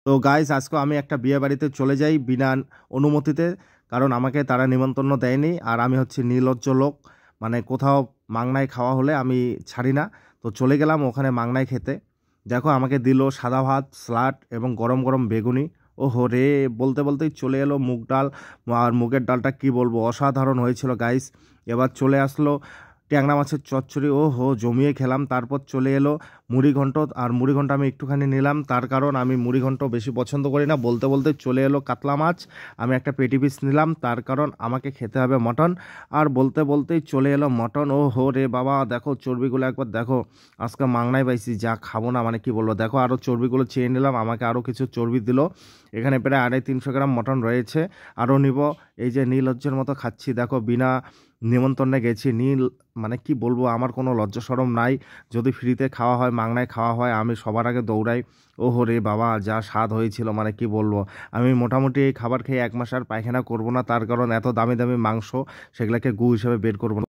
তো গাইস আজকে আমি একটা বিয়ে বাড়িতে চলে যাই বিনা অনুমতিতে। কারণ আমাকে তারা নিমন্ত্রণ দেয়নি, আর আমি হচ্ছে নির্লজ্জ লোক। মানে কোথাও মাংনায় খাওয়া হলে আমি ছাড়ি না। তো চলে গেলাম ওখানে মাংনায় খেতে। দেখো আমাকে দিল সাদা ভাত, স্যালাড এবং গরম গরম বেগুনি। ওহো রে, বলতে বলতেই চলে এলো মুগ ডাল। আর মুগের ডালটা কি বলবো, অসাধারণ হয়েছিল গাইস। এবার চলে আসলো ট্যাংরা মাছের চচ্চড়ি। ও হো, জমিয়ে খেলাম। তারপর চলে এলো মুড়িঘণ্ট। আর মুড়িঘণ্ট আমি একটুখানি নিলাম, তার কারণ আমি মুড়িঘণ্ট বেশি পছন্দ করি না। বলতে বলতে চলে এলো কাতলা মাছ। আমি একটা পেটি পিস নিলাম, তার কারণ আমাকে খেতে হবে মটন। আর বলতে বলতেই চলে এলো মটন। ও হো রে বাবা, দেখো চর্বিগুলো একবার দেখো। আজকে মাংনায় পাইছি, যা খাবো না মানে কি বলবো। দেখো আরও চর্বিগুলো চেয়ে নিলাম, আমাকে আরও কিছু চর্বি দিল। এখানে প্রায় 250-300 গ্রাম মটন রয়েছে, আরও নিব। এই যে নীলজ্জের মতো খাচ্ছি, দেখো বিনা নিমন্ত্রণে গেছি। মানে কি বলবো, আমার কোনো লজ্জা শরম নাই। যদি ফ্রিতে খাওয়া হয়, মাংনায় খাওয়া হয়, আমি সবার আগে দৌড়াই। ওহো রে বাবা, যা স্বাদ হয়েছিল মানে কি বলবো। আমি মোটামুটি এই খাবার খেয়ে 1 মাস আর পায়খানা করবো না, তার কারণ এত দামি দামি মাংস, সেগুলোকে গু হিসেবে বের করবো না।